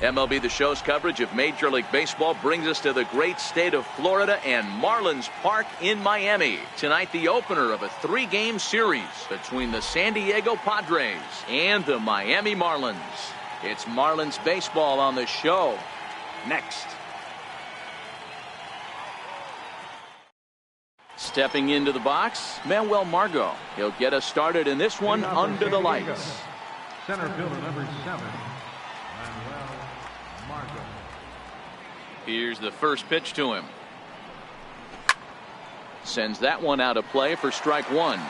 MLB The Show's coverage of Major League Baseball brings us to the great state of Florida and Marlins Park in Miami. Tonight, the opener of a 3-game series between the San Diego Padres and the Miami Marlins. It's Marlins baseball on the show next. Stepping into the box, Manuel Margot. He'll get us started in this one under the lights. Center fielder number 7. Margot. Here's the first pitch to him. Sends that one out of play for strike one.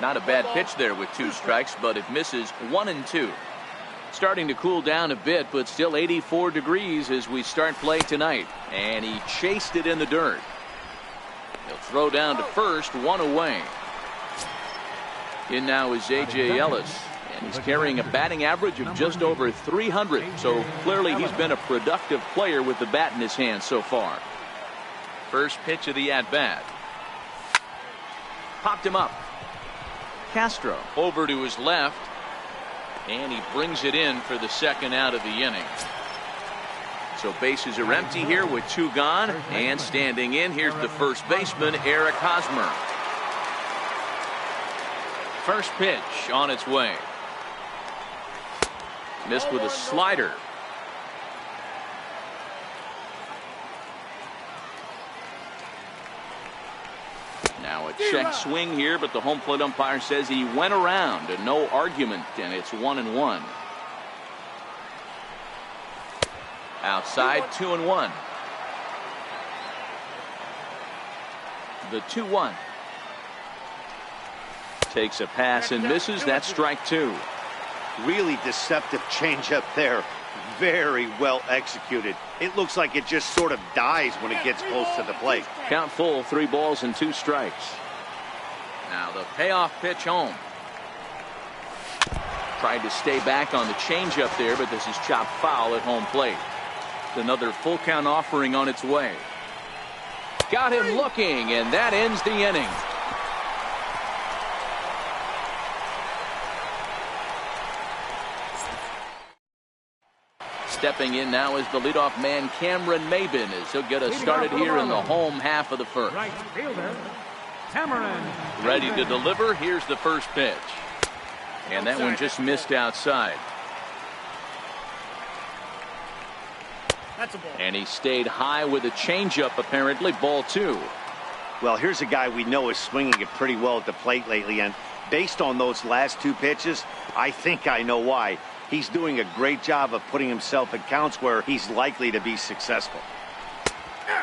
Not a bad pitch there with 2 strikes, but it misses 1-2. Starting to cool down a bit, but still 84 degrees as we start play tonight. And he chased it in the dirt. He'll throw down to first, 1 away. In now is A.J. Ellis, and he's carrying a batting average of just over 300. So clearly he's been a productive player with the bat in his hand so far. First pitch of the at-bat. Popped him up. Castro over to his left, and he brings it in for the second out of the inning. So bases are empty here with 2 gone, and standing in, here's the first baseman, Eric Hosmer. First pitch on its way. Missed with a slider. Now a check swing here, but the home plate umpire says he went around and no argument, and it's 1-1. Outside, 2-1. The 2-1. Takes a pass and misses. That's strike 2. Really deceptive changeup there. Very well executed. It looks like it just sort of dies when it gets close to the plate. Count full, 3 balls and 2 strikes. Now the payoff pitch home. Tried to stay back on the changeup there, but this is chopped foul at home plate. Another full count offering on its way. Got him looking, and that ends the inning. Stepping in now is the leadoff man, Cameron Maybin, as he'll get us started here in the home half of the first. Right fielder, Cameron. Ready to deliver. Here's the first pitch. And that one just missed outside. That's a ball. And he stayed high with a changeup, apparently. Ball 2. Well, here's a guy we know is swinging it pretty well at the plate lately, and based on those last 2 pitches, I think I know why. He's doing a great job of putting himself in counts where he's likely to be successful.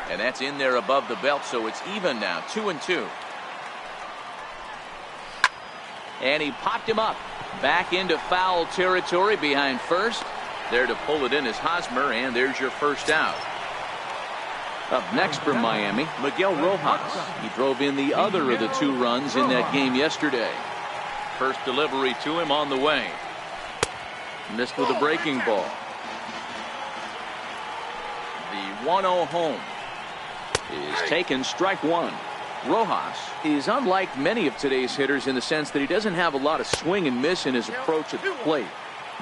And that's in there above the belt, so it's even now, 2-2. And he popped him up. Back into foul territory behind first. There to pull it in is Hosmer, and there's your first out. Up next from Miami, Miguel Rojas. He drove in the other of the 2 runs in that game yesterday. First delivery to him on the way. Missed with a breaking ball. The 1-0 home is taken, strike 1. Rojas is unlike many of today's hitters in the sense that he doesn't have a lot of swing and miss in his approach at the plate.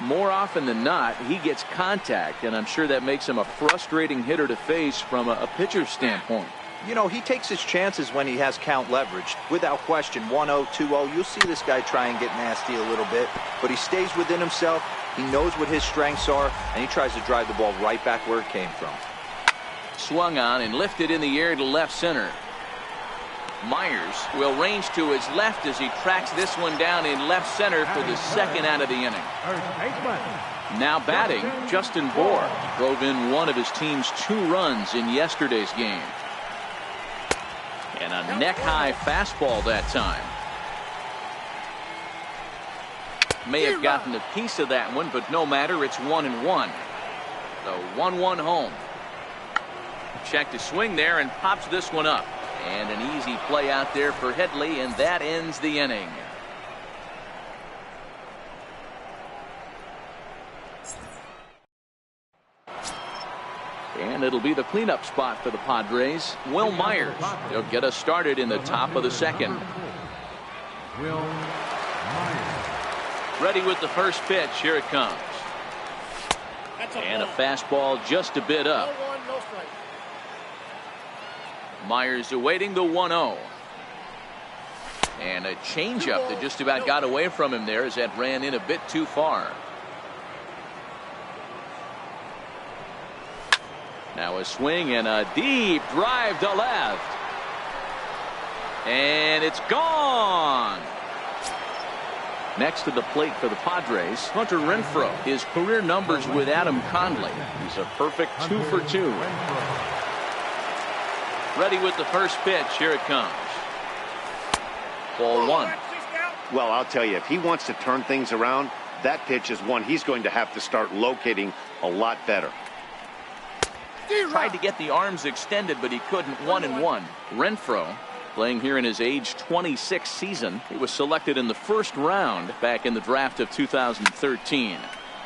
More often than not, he gets contact, and I'm sure that makes him a frustrating hitter to face from a pitcher's standpoint. You know, he takes his chances when he has count leverage. Without question, 1-0, 2-0, you'll see this guy try and get nasty a little bit, but he stays within himself. He knows what his strengths are, and he tries to drive the ball right back where it came from. Swung on and lifted in the air to left center. Myers will range to his left as he tracks this one down in left center for the second out of the inning. Now batting, Justin Bour drove in one of his team's 2 runs in yesterday's game. And a neck-high fastball that time. May have gotten a piece of that one, but no matter, it's 1-1. The 1-1 home. Check to swing there and pops this one up. And an easy play out there for Headley, and that ends the inning. And it'll be the cleanup spot for the Padres. Will Myers. He'll get us started in the top of the second. Will Myers. Ready with the first pitch. Here it comes. And a fastball just a bit up. No one, no strike. Myers awaiting the 1-0. And a changeup that just about got away from him there as that ran in a bit too far. Now a swing and a deep drive to left. And it's gone. Next to the plate for the Padres, Hunter Renfroe. His career numbers with Adam Conley. He's a perfect 2 for 2. Ready with the first pitch. Here it comes. Ball 1. Well, I'll tell you, if he wants to turn things around, that pitch is one he's going to have to start locating a lot better. Tried to get the arms extended, but he couldn't. 1-1. Renfroe playing here in his age 26 season. He was selected in the first round back in the draft of 2013.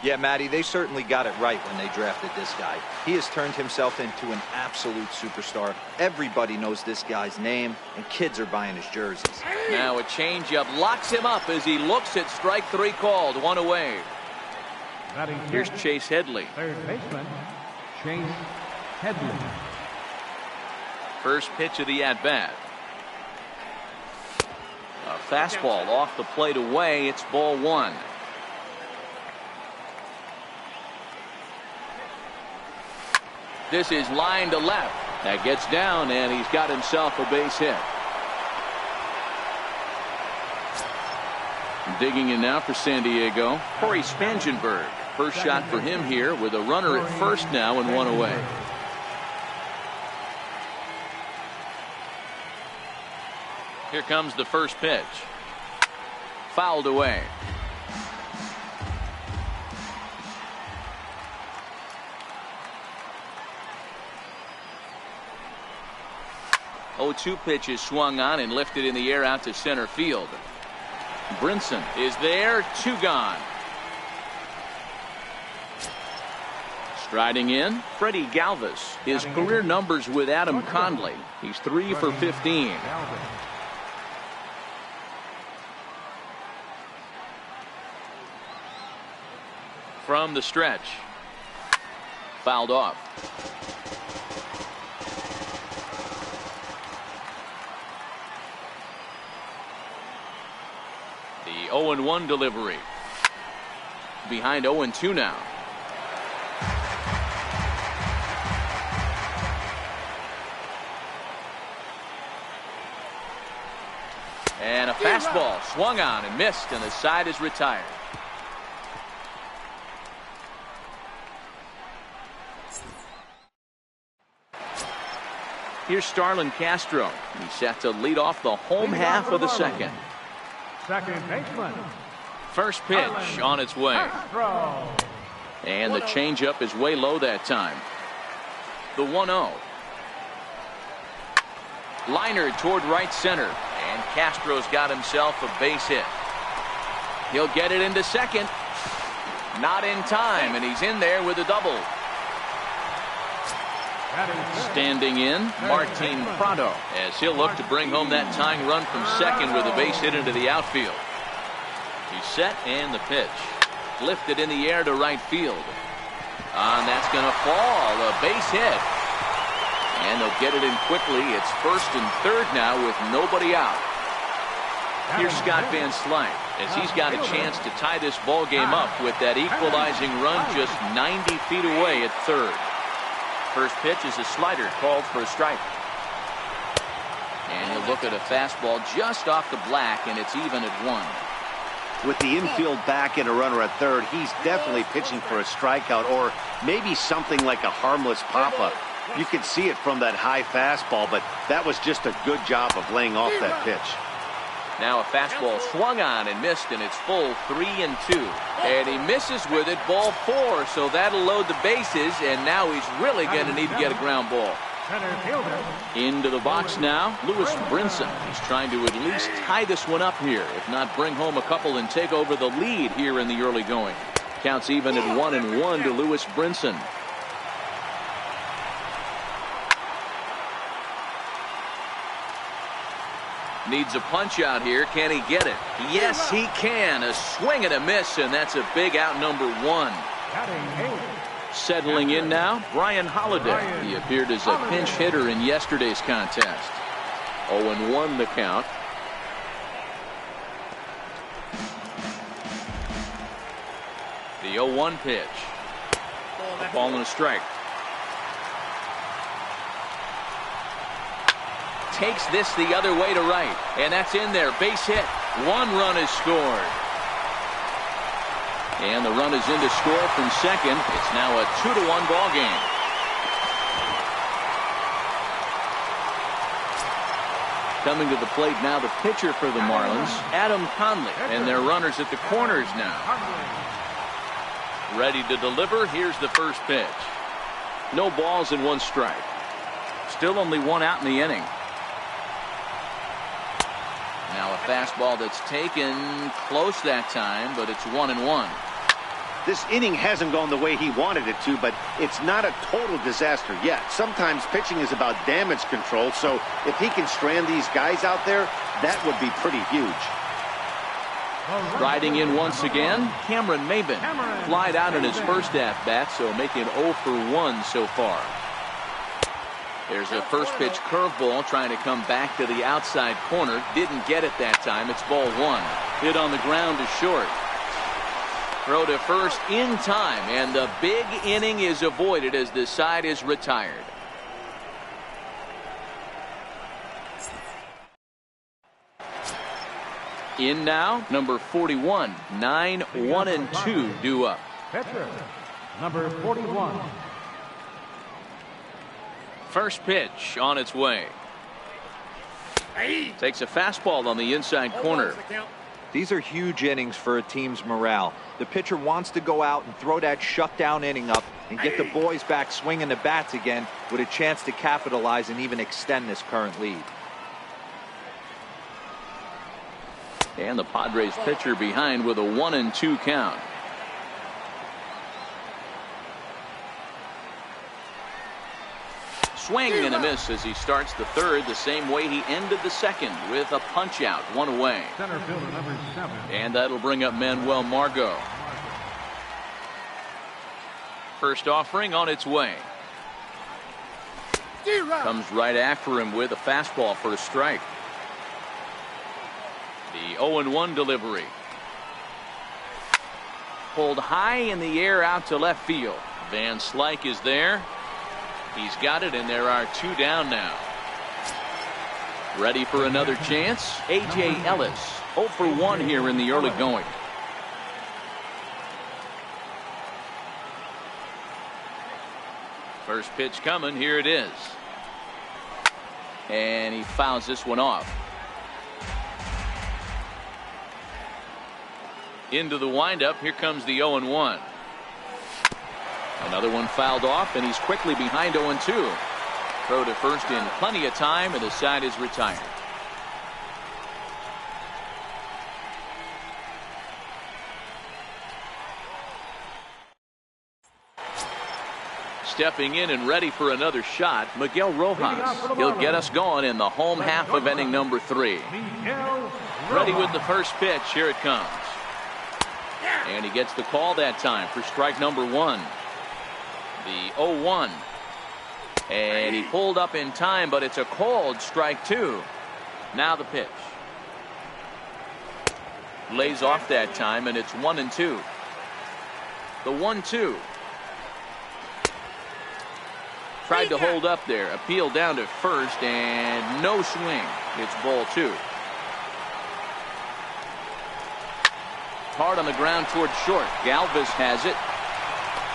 Yeah, Matty, they certainly got it right when they drafted this guy. He has turned himself into an absolute superstar. Everybody knows this guy's name, and kids are buying his jerseys. Now a changeup locks him up as he looks at strike 3 called. 1 away. Here's Chase Headley. Third baseman, Chase Headley. First pitch of the at-bat. A fastball off the plate away. It's ball 1. This is line to left. That gets down, and he's got himself a base hit. Digging in now for San Diego, Corey Spangenberg. First shot for him here with a runner at first now and 1 away. Here comes the first pitch. Fouled away. Oh, 2 pitches swung on and lifted in the air out to center field. Brinson is there. 2 gone. Striding in, Freddie Galvis. His career numbers with Adam Conley. He's 3 for 15. From the stretch. Fouled off. The 0-1 delivery. Behind 0-2 now. And a fastball swung on and missed, and the side is retired. Here's Starlin Castro. He's set to lead off the home half of the second. Second baseman. First pitch on its way. And the changeup is way low that time. The 1-0. Liner toward right center. And Castro's got himself a base hit. He'll get it into second. Not in time, and he's in there with a double. Standing in, Martin Prado, as he'll look to bring home that tying run from second with a base hit into the outfield. He's set, and the pitch. Lifted in the air to right field. And that's going to fall. A base hit. And they'll get it in quickly. It's first and third now with nobody out. Here's Scott Van Slyke as he's got a chance to tie this ball game up with that equalizing run just 90 feet away at third. First pitch is a slider called for a strike. And he'll look at a fastball just off the black, and it's even at 1. With the infield back and a runner at third, he's definitely pitching for a strikeout or maybe something like a harmless pop-up. You could see it from that high fastball, but that was just a good job of laying off that pitch. Now a fastball swung on and missed, and it's full 3-2. And he misses with it, ball 4, so that'll load the bases, and now he's really going to need to get a ground ball. Into the box now, Lewis Brinson. He's trying to at least tie this one up here, if not bring home a couple and take over the lead here in the early going. Counts even at 1-1 to Lewis Brinson. Needs a punch out here. Can he get it? Yes, he can. A swing and a miss, and that's a big out, number 1. Settling in now, Brian Holiday. He appeared as a pinch hitter in yesterday's contest. 0-1 the count. The 0-1 pitch. A ball and a strike. Takes this the other way to right, and that's in there. Base hit. 1 run is scored. And the run is in to score from second. It's now a 2-1 ball game. Coming to the plate now, the pitcher for the Marlins, Adam Conley, and their runners at the corners now. Ready to deliver. Here's the first pitch. No balls and 1 strike. Still only 1 out in the inning. Now a fastball that's taken close that time, but it's 1-1. This inning hasn't gone the way he wanted it to, but it's not a total disaster yet. Sometimes pitching is about damage control, so if he can strand these guys out there, that would be pretty huge. Riding in once again, Cameron Maybin. Flied out in his first at-bat, so making 0 for 1 so far. There's a first pitch curveball trying to come back to the outside corner. Didn't get it that time. It's ball 1. Hit on the ground to short. Throw to first in time, and the big inning is avoided as the side is retired. In now, number 41. 9-1-2 due up. Pitcher, number 41. First pitch on its way. Takes a fastball on the inside corner. These are huge innings for a team's morale. The pitcher wants to go out and throw that shutdown inning up and get the boys back swinging the bats again with a chance to capitalize and even extend this current lead. And the Padres pitcher behind with a 1-2 count. Swing and a miss as he starts the third the same way he ended the second with a punch out, 1 away. Center fielder, number 7. And that'll bring up Manuel Margot. First offering on its way. Comes right after him with a fastball for a strike. The 0-1 delivery. Pulled high in the air out to left field. Van Slyke is there. He's got it, and there are 2 down now. Ready for another chance? A.J. Ellis, 0 for 1 here in the early going. First pitch coming. Here it is. And he fouls this one off. Into the windup. Here comes the 0-1. Another one fouled off, and he's quickly behind 0-2. Throw to first in plenty of time, and the side is retired. Stepping in and ready for another shot, Miguel Rojas. He'll get us going in the home half of inning number 3. Ready with the first pitch. Here it comes. And he gets the call that time for strike number 1. The 0-1. And he pulled up in time, but it's a called strike 2. Now the pitch. Lays off that time, and it's 1-2. The 1-2. Tried to hold up there. Appeal down to first, and no swing. It's ball 2. Hard on the ground toward short. Galvis has it.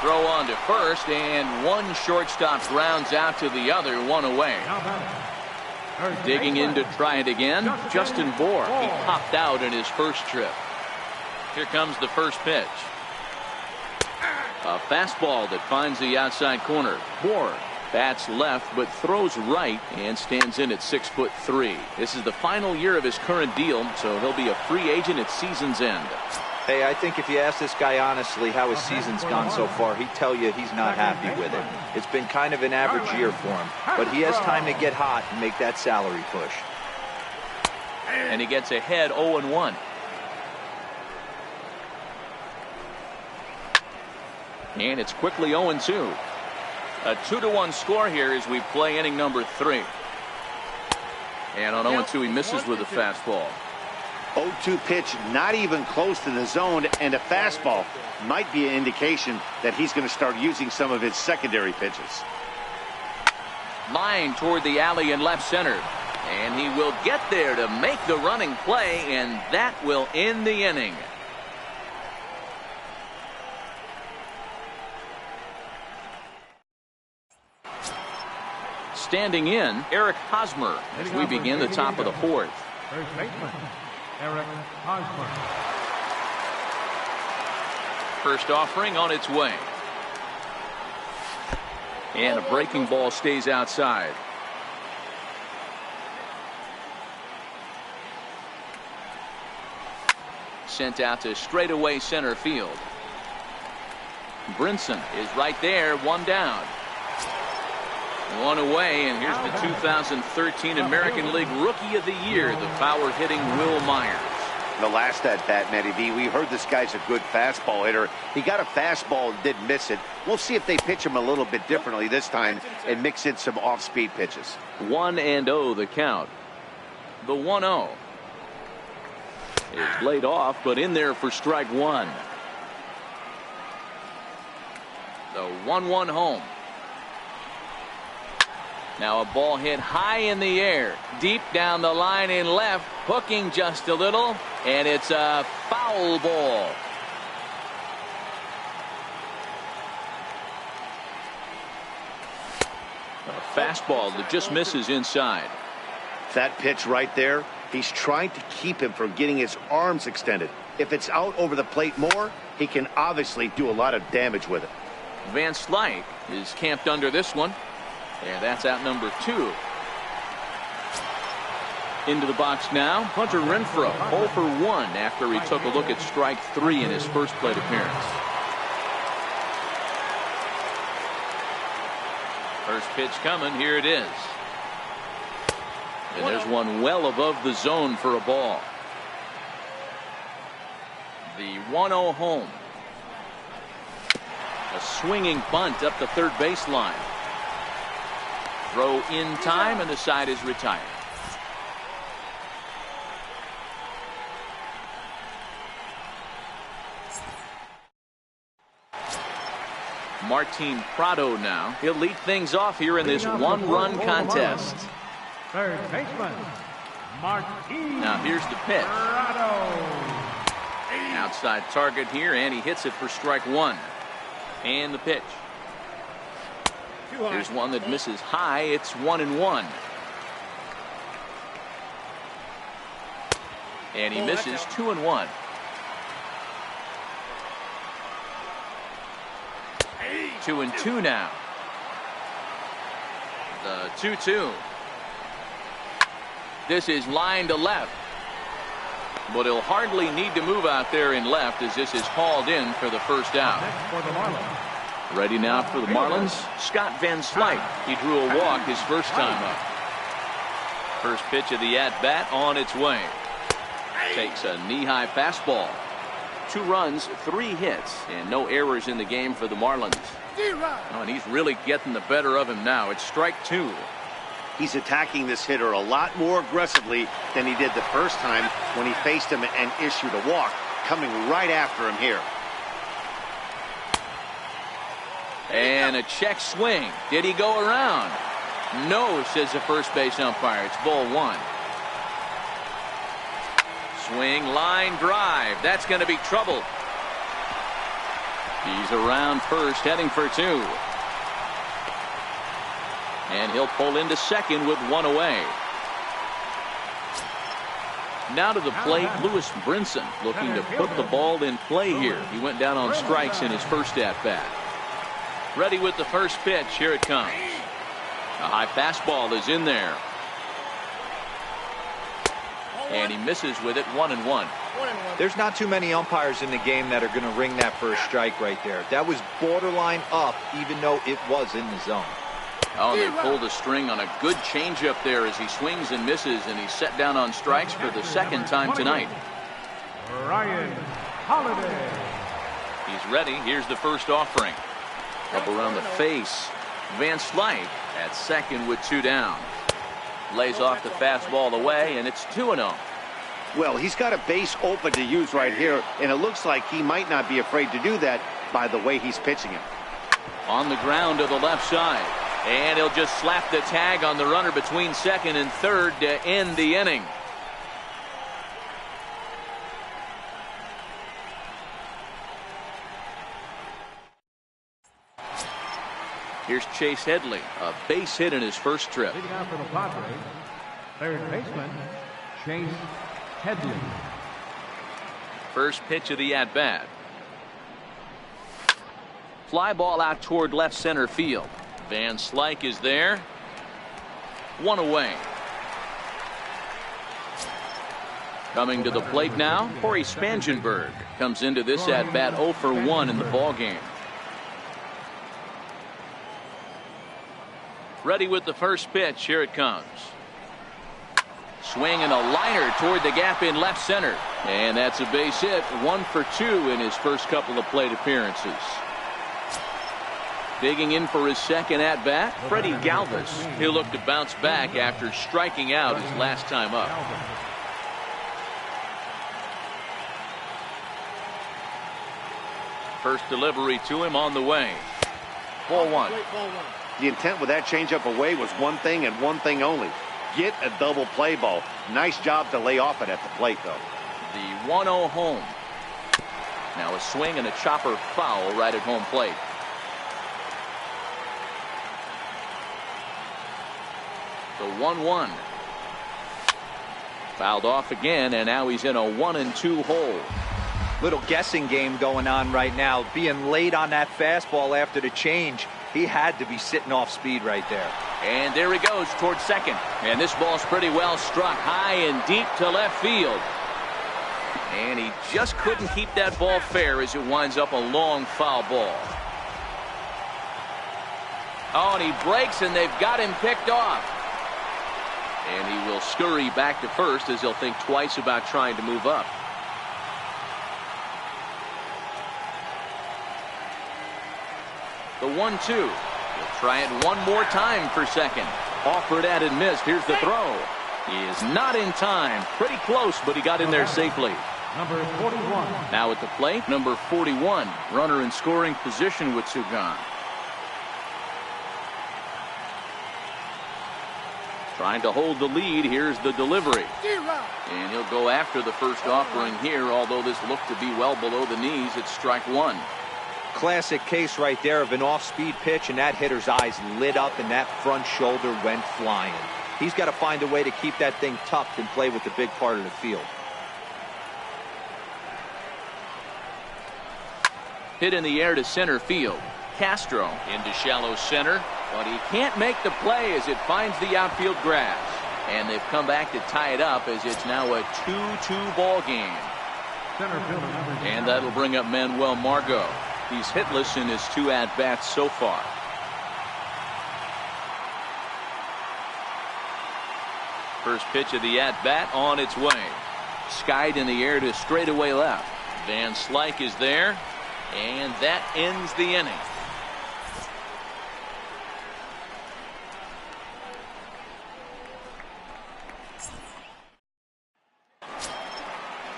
Throw on to first, and one shortstop grounds out to the other, 1 away. Digging in to try it again, Justin Bohr. He popped out in his first trip. Here comes the first pitch. A fastball that finds the outside corner. Bohr bats left but throws right and stands in at 6'3". This is the final year of his current deal, so he'll be a free agent at season's end. Hey, I think if you ask this guy honestly how his season's gone so far, he'd tell you he's not happy with it. It's been kind of an average year for him, but he has time to get hot and make that salary push. And he gets ahead 0-1. And it's quickly 0-2. A 2-1 score here as we play inning number 3. And on 0-2 he misses with a fastball. 0-2 pitch, not even close to the zone, and a fastball might be an indication that he's going to start using some of his secondary pitches. Line toward the alley in left center. And he will get there to make the running play, and that will end the inning. Standing in, Eric Hosmer as we begin the top of the 4th. First baseman, Eric Hosmer. First offering on its way. And a breaking ball stays outside. Sent out to straightaway center field. Brinson is right there, one down. One away, and here's the 2013 American League Rookie of the Year, the power-hitting Will Myers. The last at bat, Matty V, we heard this guy's a good fastball hitter. He got a fastball and didn't miss it. We'll see if they pitch him a little bit differently this time and mix in some off-speed pitches. 1-0 the count. The 1-0 is laid off, but in there for strike 1. The 1-1 home. Now a ball hit high in the air, deep down the line in left, hooking just a little, and it's a foul ball. A fastball that just misses inside. That pitch right there, he's trying to keep him from getting his arms extended. If it's out over the plate more, he can obviously do a lot of damage with it. Van Slyke is camped under this one. And that's out number 2. Into the box now, Hunter Renfroe, 0 for 1 after he took a look at strike 3 in his first plate appearance. First pitch coming, here it is. And there's one well above the zone for a ball. The 1-0 home. A swinging bunt up the third baseline. Throw in time, and the side is retired. Martin Prado now. He'll lead things off here in this one-run contest. Third baseman, Martin. Now here's the pitch. Prado. Outside target here, and he hits it for strike 1. And the pitch. Here's one that misses high. It's 1-1. And he misses 2-1. Two and 2 now. The 2-2. This is line to left. But he'll hardly need to move out there in left as this is hauled in for the first out. Next for the Marlins. Ready now for the Marlins, Scott Van Slyke. He drew a walk his first time up. First pitch of the at-bat on its way. Takes a knee-high fastball. 2 runs, 3 hits, and no errors in the game for the Marlins. Oh, and he's really getting the better of him now. It's strike 2. He's attacking this hitter a lot more aggressively than he did the first time when he faced him and issued a walk, coming right after him here. And a check swing. Did he go around? No, says the first base umpire. It's ball 1. Swing, line drive. That's going to be trouble. He's around first, heading for 2. And he'll pull into second with 1 away. Now to the plate, Lewis Brinson looking to put the ball in play here. He went down on strikes in his first at-bat. Ready with the first pitch. Here it comes. A high fastball is in there. And he misses with it. 1-1. There's not too many umpires in the game that are going to ring that first strike right there. That was borderline up, even though it was in the zone. Oh, they pulled a string on a good changeup there as he swings and misses, and he's set down on strikes for the second time tonight. Ryan Holiday. He's ready. Here's the first offering. Up around the face. Van Slyke at second with 2 down. Lays off the fastball away, and it's 2-0. Well, he's got a base open to use right here, and it looks like he might not be afraid to do that by the way he's pitching it. On the ground to the left side. And he'll just slap the tag on the runner between second and third to end the inning. Here's Chase Headley, a base hit in his first trip. Leading out for the Padres, third baseman, Chase Headley. First pitch of the at-bat. Fly ball out toward left center field. Van Slyke is there. 1 away. Coming to the plate now, Corey Spangenberg comes into this at-bat 0 for 1 in the ballgame. Ready with the first pitch. Here it comes. Swing and a liner toward the gap in left center. And that's a base hit. 1 for 2 in his first couple of plate appearances. Digging in for his second at-bat, Freddie Galvis. He'll look to bounce back after striking out his last time up. First delivery to him on the way. Ball 1. The intent with that changeup away was one thing and one thing only. Get a double play ball. Nice job to lay off it at the plate, though. The 1-0 home. Now a swing and a chopper foul right at home plate. The 1-1. Fouled off again, and now he's in a 1-2 hole. Little guessing game going on right now. Being late on that fastball after the change. He had to be sitting off speed right there. And there he goes towards second. And this ball's pretty well struck high and deep to left field. And he just couldn't keep that ball fair as it winds up a long foul ball. Oh, and he breaks, and they've got him picked off. And he will scurry back to first as he'll think twice about trying to move up. The 1-2. He'll try it one more time for second. Offered at and missed. Here's the throw. He is not in time. Pretty close, but he got in there safely. Number 41. Now at the plate, number 41. Runner in scoring position with 2 gone. Trying to hold the lead. Here's the delivery. And he'll go after the first offering here, although this looked to be well below the knees. It's strike 1. Classic case right there of an off-speed pitch, and that hitter's eyes lit up and that front shoulder went flying. He's got to find a way to keep that thing tucked and play with the big part of the field. Hit in the air to center field. Castro into shallow center, but he can't make the play as it finds the outfield grass. And they've come back to tie it up as it's now a 2-2 ball game. And that'll bring up Manuel Margot. He's hitless in his 2 at-bats so far. First pitch of the at-bat on its way. Skied in the air to straightaway left. Van Slyke is there, and that ends the inning.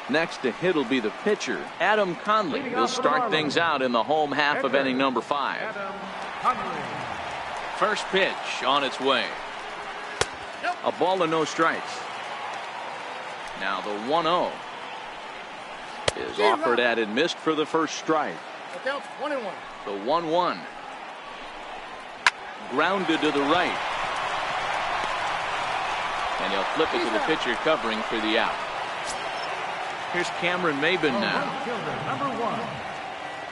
Next to hit will be the pitcher, Adam Conley. He'll start things out in the home half of inning number 5. First pitch on its way. A ball and no strikes. Now the 1-0 is offered at and missed for the first strike. The 1-1. Grounded to the right. And he'll flip it to the pitcher covering for the out. Here's Cameron Maben now. Number 1,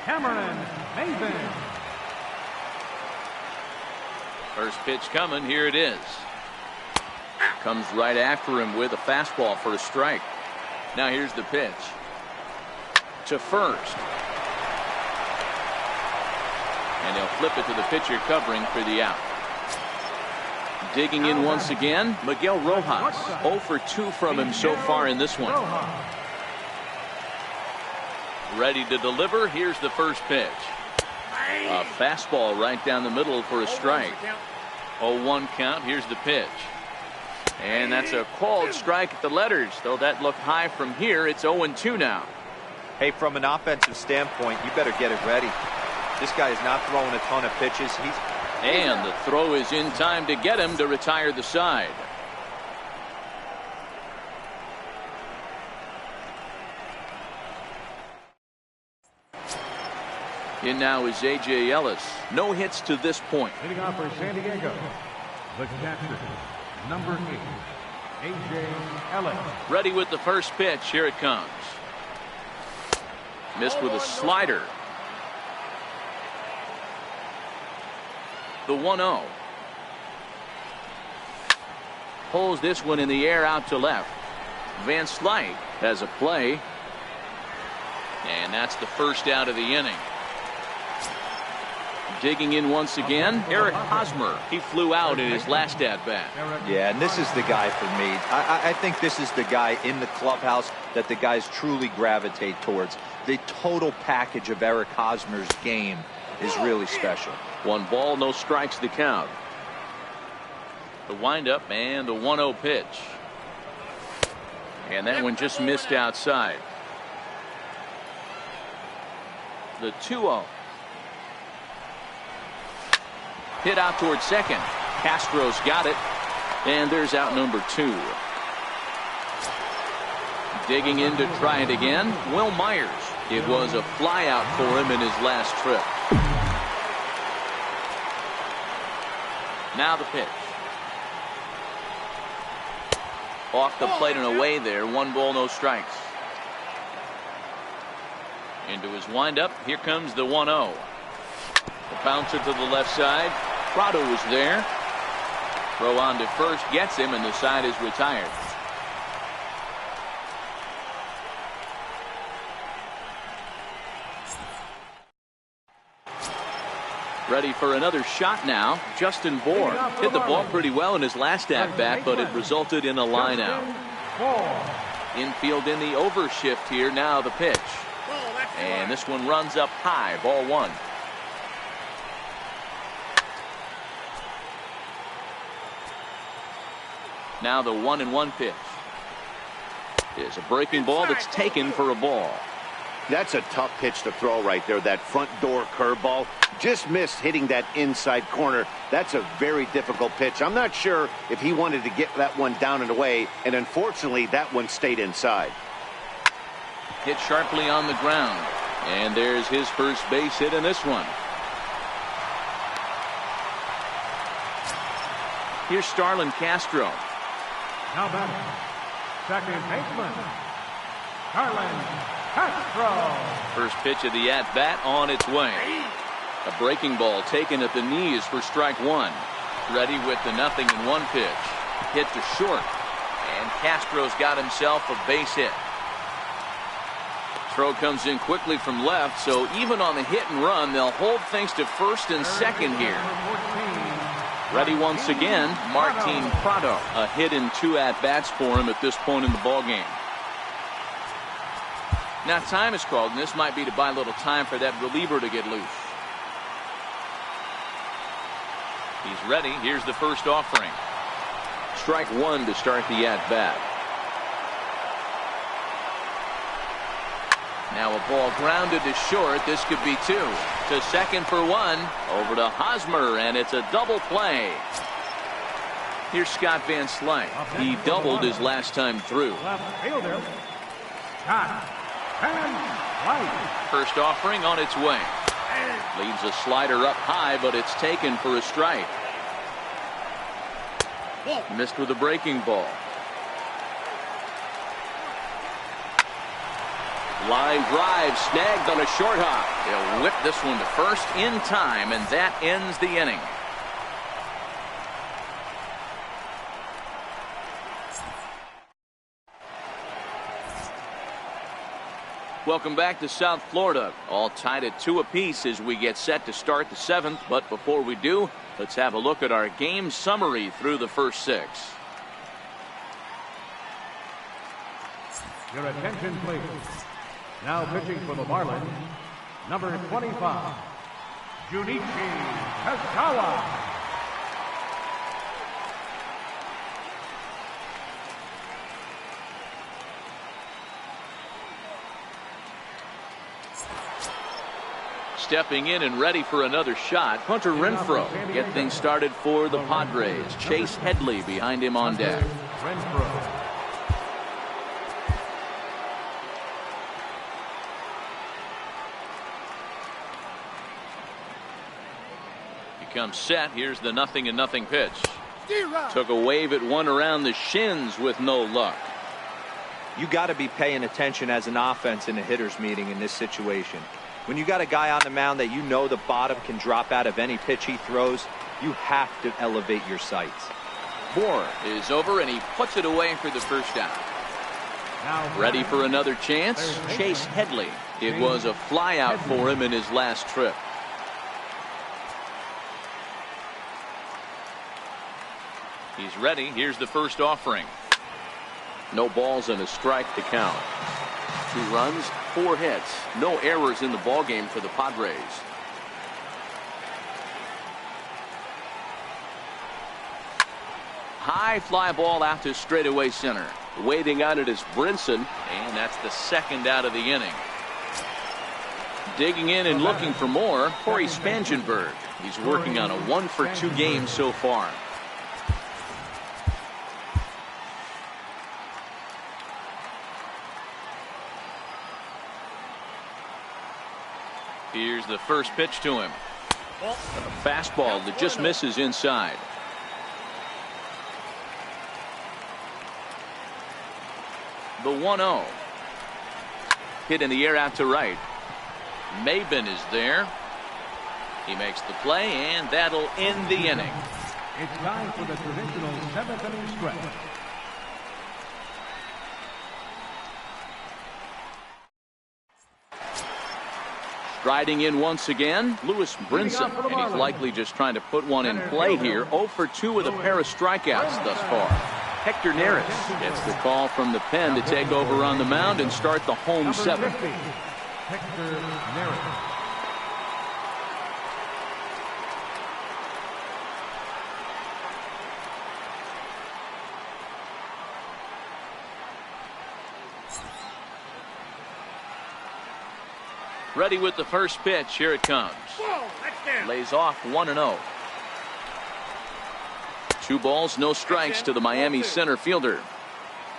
Cameron Maben. First pitch coming. Here it is. Comes right after him with a fastball for a strike. Now here's the pitch. To first. And he'll flip it to the pitcher covering for the out. Digging in once again, Miguel Rojas. 0 for 2 from him so far in this one. Ready to deliver. Here's the first pitch. A fastball right down the middle for a strike. 0-1 count. Here's the pitch. And that's a called strike at the letters. Though that looked high from here, it's 0-2 now. Hey, from an offensive standpoint, you better get it ready. This guy is not throwing a ton of pitches. And the throw is in time to get him to retire the side. In now is A.J. Ellis. No hits to this point. Leading off for San Diego, the catcher, number 8, A.J. Ellis. Ready with the first pitch. Here it comes. Missed with a slider. The 1-0. Pulls this one in the air out to left. Van Slyke has a play. And that's the first out of the inning. Digging in once again, Eric Hosmer. He flew out in his last at-bat. Yeah, and this is the guy for me. I think this is the guy in the clubhouse that the guys truly gravitate towards. The total package of Eric Hosmer's game is really special. 1 ball, no strikes to count. The windup and the 1-0 pitch. And that one just missed outside. The 2-0. Hit out towards second. Castro's got it. And there's out number 2. Digging in to try it again, Will Myers. It was a fly out for him in his last trip. Now the pitch. Off the plate and away there. 1 ball, no strikes. Into his windup. Here comes the 1-0. The bouncer to the left side. Prado was there. Throw on to first, gets him, and the side is retired. Ready for another shot now. Justin Bour hit the ball pretty well in his last at-bat, but it resulted in a line out. Infield in the overshift here. Now the pitch. And this one runs up high. Ball 1. Now the 1-1 pitch. Is a breaking ball that's taken for a ball. That's a tough pitch to throw right there. That front door curveball just missed hitting that inside corner. That's a very difficult pitch. I'm not sure if he wanted to get that one down and away, and unfortunately that one stayed inside. Hit sharply on the ground, and there's his first base hit in this one. Here's Starlin Castro. Now batting, second baseman, Starlin Castro. First pitch of the at-bat on its way. A breaking ball taken at the knees for strike 1. Ready with the 0-1 pitch. Hit to short. And Castro's got himself a base hit. Throw comes in quickly from left, so even on the hit and run, they'll hold things to first and second here. Ready once again, Martin Prado. A hit in 2 at-bats for him at this point in the ballgame. Now time is called, and this might be to buy a little time for that reliever to get loose. He's ready. Here's the first offering. Strike 1 to start the at-bat. Now a ball grounded to short. This could be 2. To second for 1. Over to Hosmer, and it's a double play. Here's Scott Van Slyke. He doubled his last time through. Left fielder, Scott Van Slyke. First offering on its way. Leaves a slider up high, but it's taken for a strike. Missed with a breaking ball. Line drive snagged on a short hop. They'll whip this one to first in time, and that ends the inning. Welcome back to South Florida. All tied at 2 apiece as we get set to start the 7th. But before we do, let's have a look at our game summary through the first 6. Your attention, please. Now pitching for the Marlins, number 25, Junichi Kagawa. Stepping in and ready for another shot, Hunter Renfroe. Get things started for the Padres. Chase Headley behind him on deck. Renfroe. Comes set. Here's the 0-0 pitch. Took a wave at one around the shins with no luck. You got to be paying attention as an offense in a hitter's meeting in this situation. When you got a guy on the mound that you know the bottom can drop out of any pitch he throws, you have to elevate your sights. Moore is over and he puts it away for the first out. Ready for another chance? Chase Headley. It was a fly out for him in his last trip. He's ready. Here's the first offering. No balls and a strike to count. 2 runs, 4 hits. No errors in the ballgame for the Padres. High fly ball out to straightaway center. Waiting on it is Brinson, and that's the 2nd out of the inning. Digging in and looking for more, Corey Spangenberg. He's working on a 1-for-2 game so far. Here's the first pitch to him. A fastball that just misses inside. The 1-0. Hit in the air out to right. Maben is there. He makes the play, and that'll end the inning. It's time for the traditional 7th inning stretch. Striding in once again, Lewis Brinson, and he's likely just trying to put one in play here. 0-for-2 with a pair of strikeouts thus far. Hector Neris gets the call from the pen to take over on the mound and start the home 7th. Hector Neris. Ready with the first pitch. Here it comes. Lays off 1-0. 2 balls, no strikes to the Miami center fielder.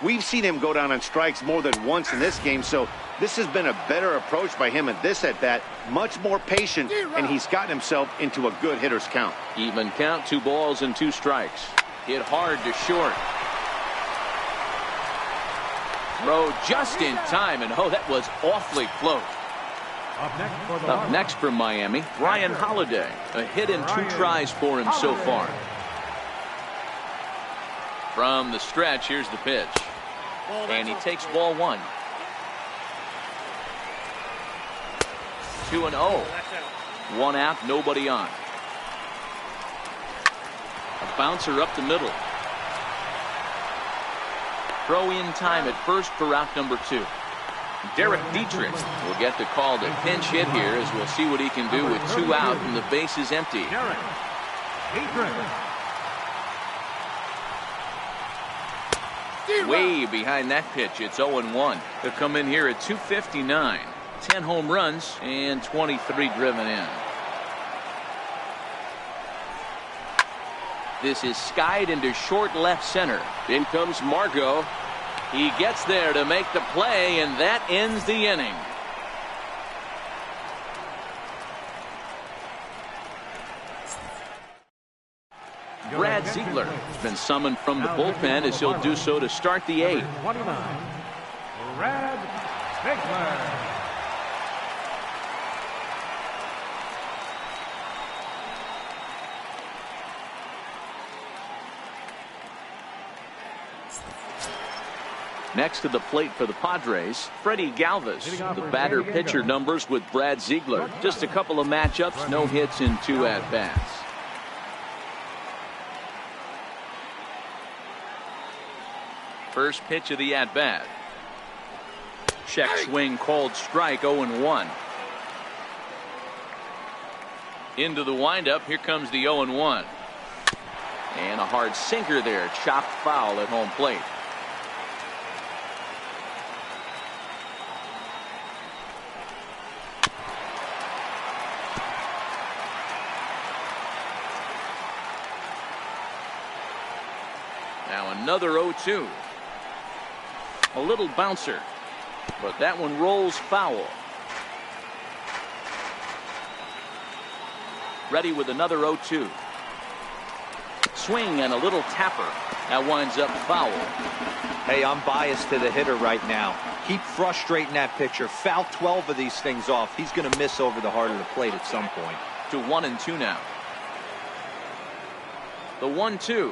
We've seen him go down on strikes more than once in this game, so this has been a better approach by him at this at-bat. Much more patient, and he's gotten himself into a good hitter's count. Even count, 2 balls and 2 strikes. Hit hard to short. Throw just in time, and oh, that was awfully close. Up next for Miami, Ryan Holiday. A hit in 2 tries for him so far. From the stretch, here's the pitch. And he takes ball 1. 2-0. 1 out, nobody on. A bouncer up the middle. Throw in time at first for out number 2. Derek Dietrich will get the call to pinch hit here, as we'll see what he can do with 2 out and the bases empty. Derek Dietrich. Way behind that pitch. It's 0-1. They'll come in here at 259. 10 home runs and 23 driven in. This is skied into short left center. In comes Margot. He gets there to make the play, and that ends the inning. Brad Ziegler has been summoned from the bullpen, as he'll do so to start the 8th. 29, Brad Ziegler. Next to the plate for the Padres, Freddie Galvis. The batter pitcher numbers with Brad Ziegler. Just a couple of matchups, no hits in 2 at-bats. First pitch of the at-bat. Check swing called strike, 0-1. Into the windup. Here comes the 0-1. And a hard sinker there. Chopped foul at home plate. Now another 0-2. A little bouncer, but that one rolls foul. Ready with another 0-2. Swing and a little tapper. That winds up foul. Hey, I'm biased to the hitter right now. Keep frustrating that pitcher. Foul 12 of these things off. He's going to miss over the heart of the plate at some point. To 1-2 now. The 1-2.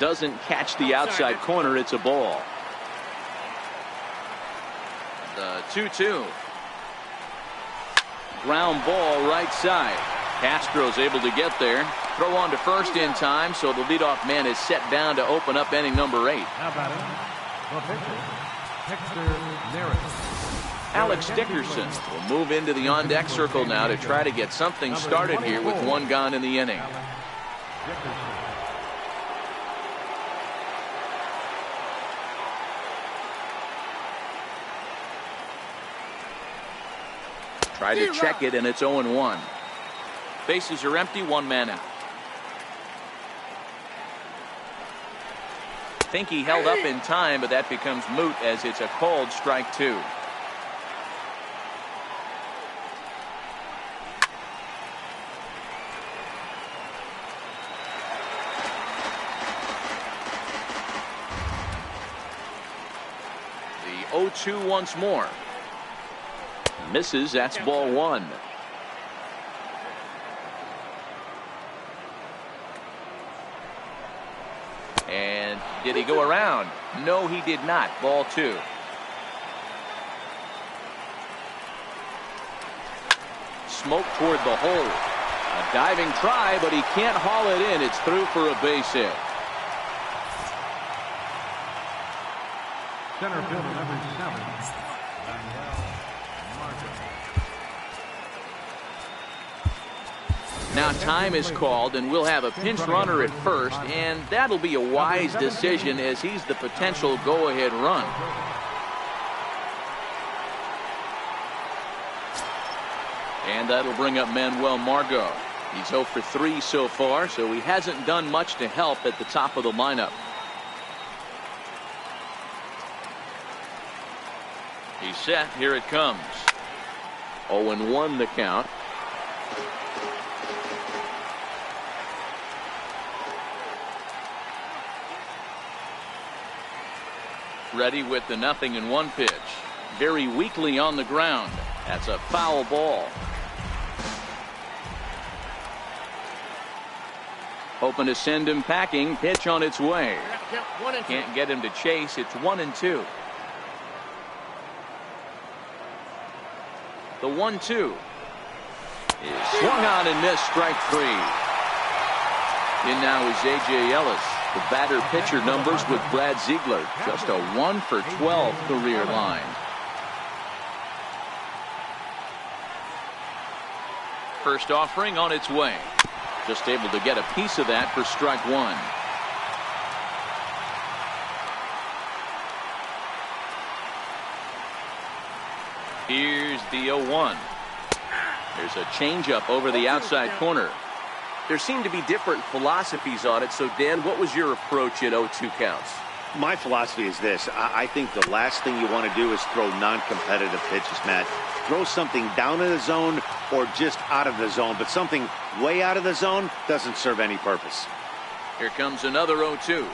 Doesn't catch the outside corner. It's a ball. The 2-2. Ground ball right side. Castro's able to get there. Throw on to first in time, so the leadoff man is set down to open up inning number 8. Now batting, the pitcher, Hector Neris. Alex Dickerson will move into the on-deck circle now to try to get something started here with 1 gone in the inning. Try to check it, and it's 0-1. Bases are empty, 1 man out. Think he held up in time, but that becomes moot as it's a called strike 2. The 0-2 once more. Misses. That's ball 1. And did he go around? No, he did not. Ball 2. Smoke toward the hole. A diving try, but he can't haul it in. It's through for a base hit. Center fielder number 7. Now time is called, and we'll have a pinch runner at first, and that'll be a wise decision as he's the potential go-ahead run. And that'll bring up Manuel Margot. He's 0 for 3 so far, so he hasn't done much to help at the top of the lineup. He's set. Here it comes. 0-1 the count. Ready with the 0-1 pitch. Very weakly on the ground. That's a foul ball. Hoping to send him packing. Pitch on its way. Can't get him to chase. It's 1-2. The 1-2 is swung on and missed. Strike 3. In now is A.J. Ellis. The batter pitcher numbers with Brad Ziegler. Just a 1 for 12 career line. First offering on its way. Just able to get a piece of that for strike 1. Here's the 0-1. There's a changeup over the outside corner. There seem to be different philosophies on it. So, Dan, what was your approach at 0-2 counts? My philosophy is this. I think the last thing you want to do is throw non-competitive pitches, Matt. Throw something down in the zone or just out of the zone, but something way out of the zone doesn't serve any purpose. Here comes another 0-2.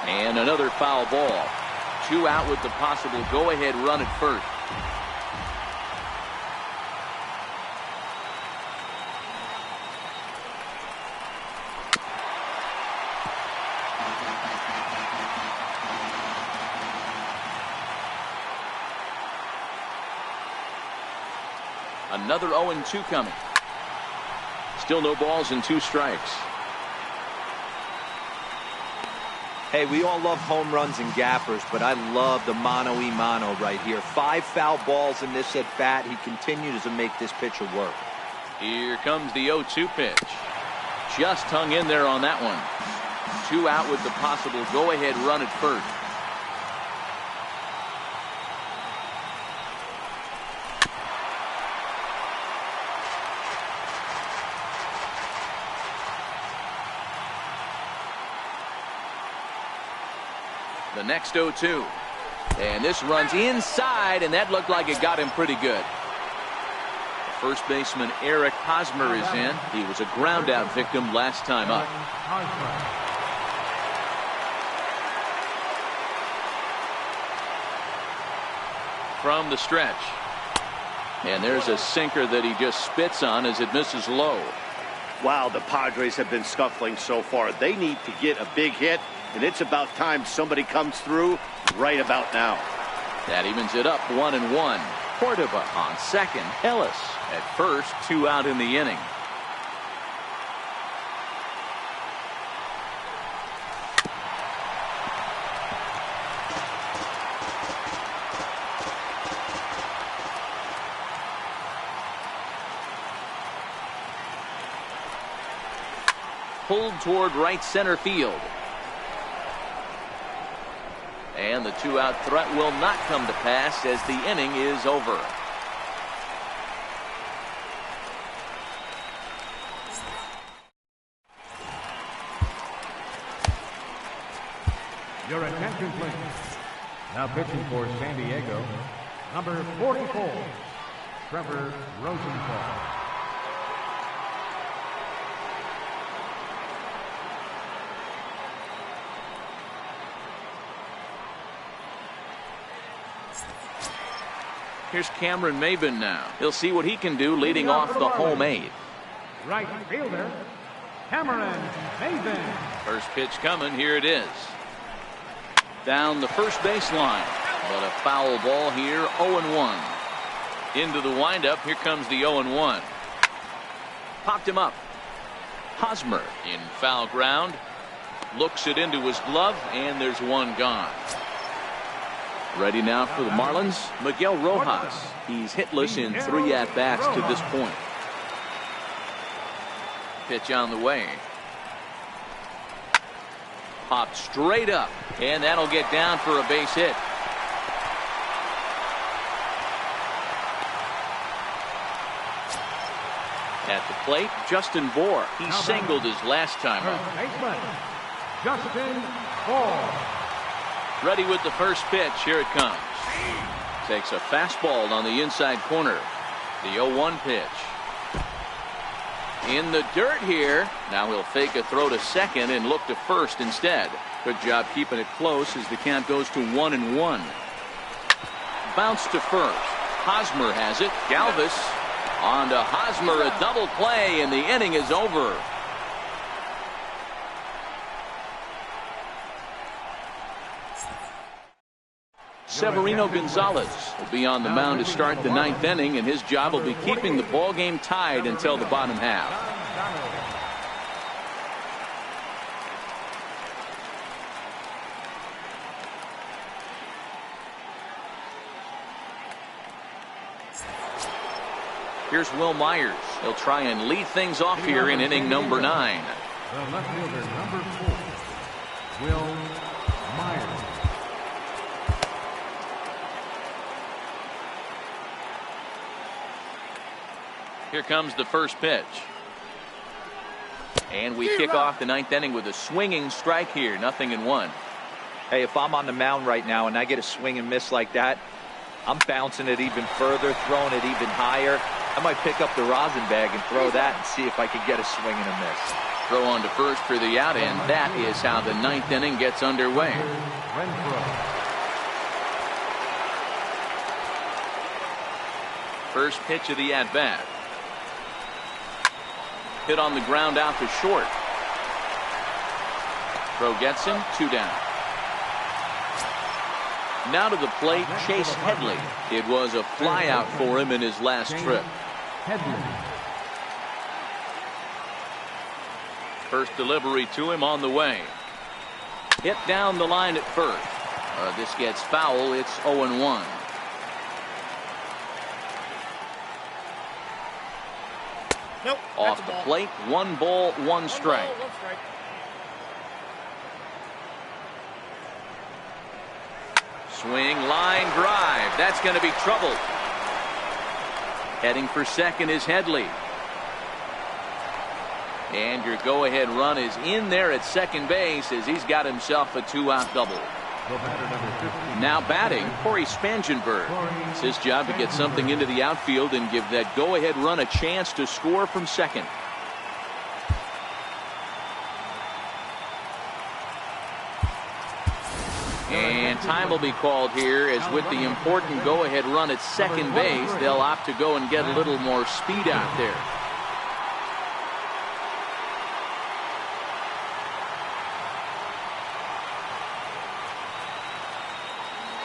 And another foul ball. 2 out with the possible go-ahead run at first. Another 0-2 coming. Still no balls and 2 strikes. Hey, we all love home runs and gappers, but I love the mano-y-mano right here. 5 foul balls in this at-bat. He continues to make this pitcher work. Here comes the 0-2 pitch. Just hung in there on that one. 2 out with the possible go-ahead run at first. The next 0-2. And this runs inside, and that looked like it got him pretty good. First baseman Eric Hosmer is in. He was a ground out victim last time up. From the stretch. And there's a sinker that he just spits on as it misses low. Wow, the Padres have been scuffling so far. They need to get a big hit, and it's about time somebody comes through right about now. That evens it up 1-1. Cordova on second. Ellis at first. 2 out in the inning. Pulled toward right center field. And the 2-out threat will not come to pass as the inning is over. Your attention, please. Now pitching for San Diego, number 44, Trevor Rosenthal. Here's Cameron Maben now. He'll see what he can do leading off the home 8. Right fielder, Cameron Maben. First pitch coming. Here it is. Down the first baseline. But a foul ball here. 0-1. Into the windup. Here comes the 0-1. Popped him up. Hosmer in foul ground. Looks it into his glove, and there's one gone. Ready now for the Marlins, Miguel Rojas. He's hitless in 3 at-bats to this point. Pitch on the way. Popped straight up, and that'll get down for a base hit. At the plate, Justin Bour. He singled his last time up. Justin Bour. Ready with the first pitch. Here it comes. Takes a fastball on the inside corner. The 0-1 pitch. In the dirt here. Now he'll fake a throw to second and look to first instead. Good job keeping it close as the count goes to 1-1. Bounce to first. Hosmer has it. Galvis on to Hosmer. A double play, and the inning is over. Severino Gonzalez will be on the mound to start the 9th inning, and his job will be keeping the ball game tied until the bottom half. Here's Will Myers. He'll try and lead things off here in inning number 9. The left fielder, number 4, Will Myers. Here comes the first pitch. And we kick off the 9th inning with a swinging strike here. 0-1. Hey, if I'm on the mound right now and I get a swing and miss like that, I'm bouncing it even further, throwing it even higher. I might pick up the rosin bag and throw that and see if I can get a swing and a miss. Throw on to first for the out, and that is how the 9th inning gets underway. First pitch of the at-bat. Hit on the ground out to short. Throw gets him. 2 down. Now to the plate, Chase Headley. It was a flyout for him in his last trip. Headley. First delivery to him on the way. Hit down the line at first. This gets foul. It's 0-1. Nope. Off the plate. 1 ball, 1 strike. 1 ball, 1 strike. Swing, line drive. That's going to be trouble. Heading for second is Headley. And your go-ahead run is in there at second base as he's got himself a 2-out double. Now batting, Corey Spangenberg. It's his job to get something into the outfield and give that go-ahead run a chance to score from second. And time will be called here, as with the important go-ahead run at second base, they'll opt to go and get a little more speed out there.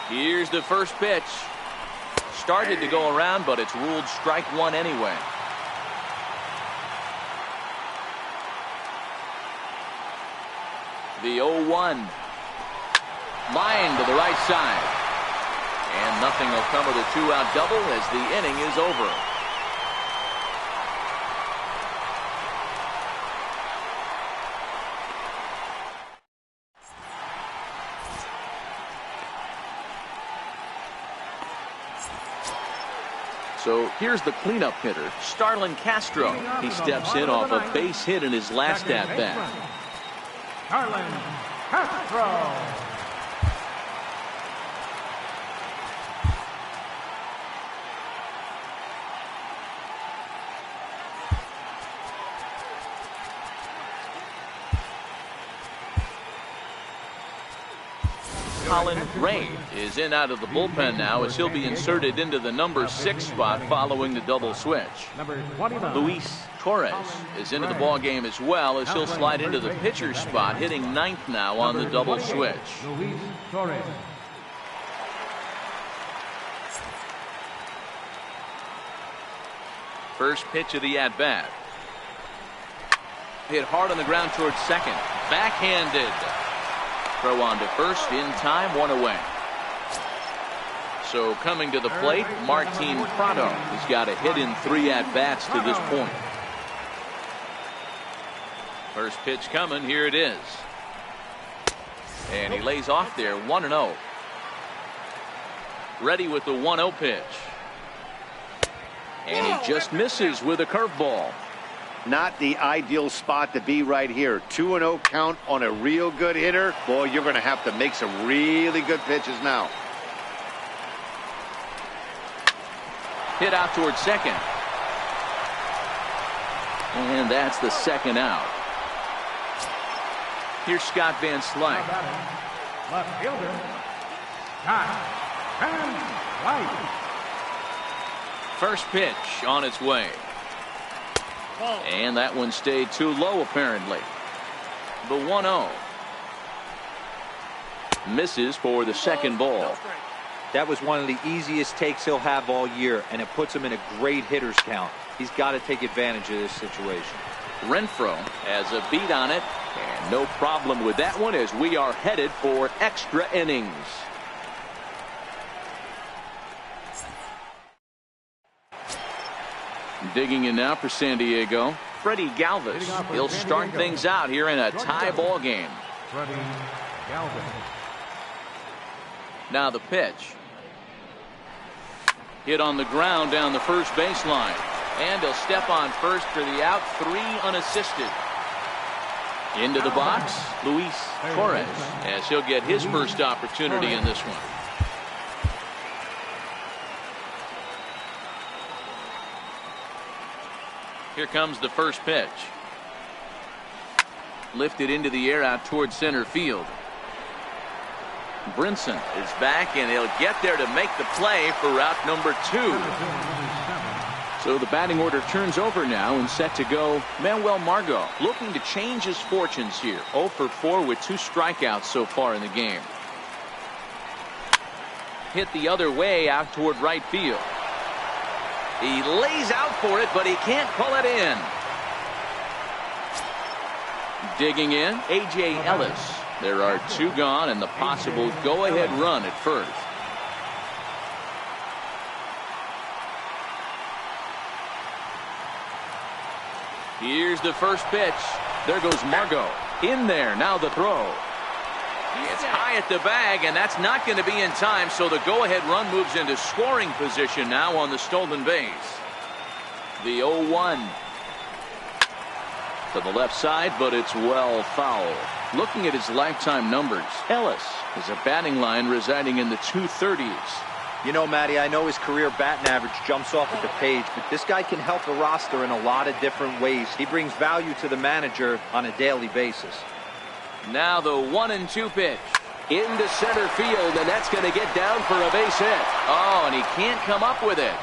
Here's the first pitch. Started to go around, but it's ruled strike 1 anyway. The 0-1. Line to the right side. And nothing will come of the 2-out double as the inning is over. So here's the cleanup hitter, Starlin Castro. He steps in off a base hit in his last at-bat. Starlin Castro. Colin Ray is in out of the bullpen now as he'll be inserted into the number 6 spot following the double switch. Luis Torres is into the ball game as well as he'll slide into the pitcher's spot, hitting 9th now on the double switch. Luis Torres. First pitch of the at-bat. Hit hard on the ground towards second. Backhanded. Throw on to first in time, 1 away. So coming to the plate, Martin Prado. He's got a hit in 3 at-bats to this point. First pitch coming, here it is. And he lays off there, 1-0. Ready with the 1-0 pitch. And he just misses with a curveball. Not the ideal spot to be right here. 2-0 count on a real good hitter. Boy, you're going to have to make some really good pitches now. Hit out towards second. And that's the 2nd out. Here's Scott Van Slyke. Left fielder. Scott Van Slyke. First pitch on its way. And that one stayed too low apparently. The 1-0. Misses for the 2nd ball. That was one of the easiest takes he'll have all year, and it puts him in a great hitter's count. He's got to take advantage of this situation. Renfroe has a beat on it, and no problem with that one as we are headed for extra innings. Digging in now for San Diego, Freddie Galvis. He'll start things out here in a tie ball game. Freddie Galvis. Now the pitch. Hit on the ground down the first baseline. And he'll step on first for the out, 3 unassisted. Into the box, Luis Torres, as he'll get his first opportunity in this one. Here comes the first pitch. Lifted into the air out towards center field. Brinson is back, and he'll get there to make the play for route number 2. So the batting order turns over now and set to go. Manuel Margot looking to change his fortunes here. 0 for 4 with 2 strikeouts so far in the game. Hit the other way out toward right field. He lays out for it, but he can't pull it in. Digging in, A.J. Ellis. There are 2 gone and the possible go-ahead run at first. Here's the first pitch. There goes Margot. In there, now the throw. It's high at the bag, and that's not going to be in time, so the go-ahead run moves into scoring position now on the stolen base. The 0-1. To the left side, but it's well foul. Looking at his lifetime numbers, Ellis is a batting line residing in the 230s. You know, Matty, I know his career batting average jumps off at the page, but this guy can help the roster in a lot of different ways. He brings value to the manager on a daily basis. Now the 1-2 pitch. Into center field, and that's going to get down for a base hit. Oh, and he can't come up with it.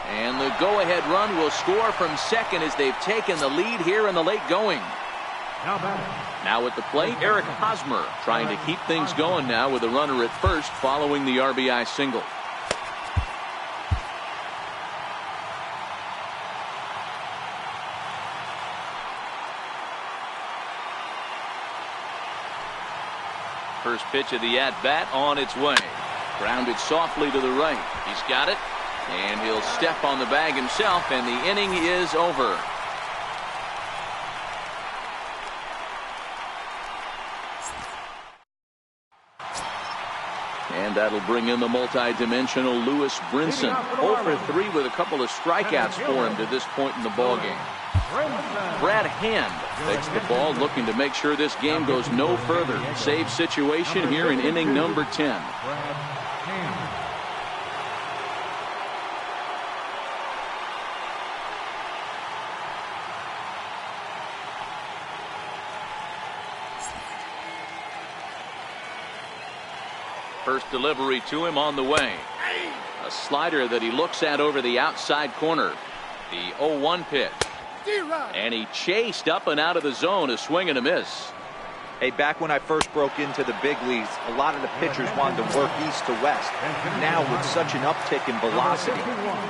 And the go-ahead run will score from second as they've taken the lead here in the late going. Now at the plate, Eric Hosmer trying to keep things going now with a runner at first following the RBI single. First pitch of the at-bat on its way. Grounded softly to the right. He's got it. And he'll step on the bag himself, and the inning is over. And that'll bring in the multi-dimensional Lewis Brinson. 0 for 3 with a couple of strikeouts for him to this point in the ballgame. Brad Hand takes the ball, looking to make sure this game goes no further. Save situation here in inning number 10. First delivery to him on the way. A slider that he looks at over the outside corner. The 0-1 pitch. And he chased up and out of the zone, a swing and a miss. Hey, back when I first broke into the big leagues, a lot of the pitchers wanted to work east to west. Now with such an uptick in velocity,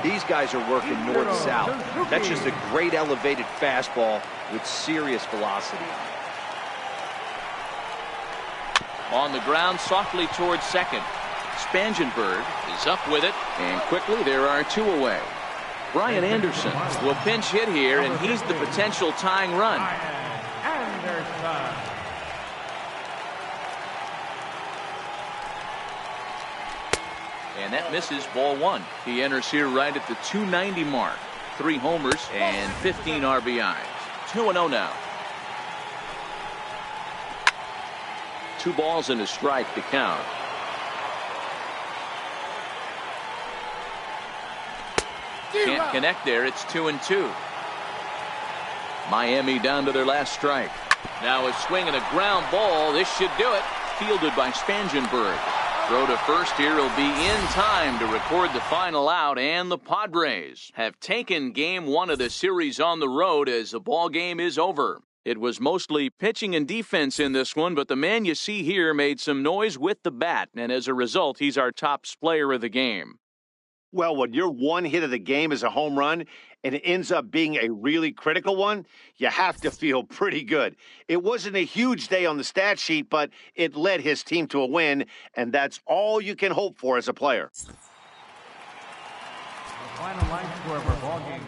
these guys are working north-south. That's just a great elevated fastball with serious velocity. On the ground, softly towards second. Spangenberg is up with it, and quickly there are 2 away. Brian Anderson will pinch hit here, and he's the potential tying run. And that misses, ball 1. He enters here right at the 290 mark. 3 homers and 15 RBIs. 2-0 now. 2 balls and a strike to count. Can't connect there. It's 2-2. Miami down to their last strike. Now a swing and a ground ball. This should do it. Fielded by Spangenberg. Throw to first here will be in time to record the final out, and the Padres have taken game 1 of the series on the road as the ball game is over. It was mostly pitching and defense in this one, but the man you see here made some noise with the bat, and as a result, he's our top player of the game. Well, when your one hit of the game is a home run and it ends up being a really critical one, you have to feel pretty good. It wasn't a huge day on the stat sheet, but it led his team to a win, and that's all you can hope for as a player. The final line score of our ball game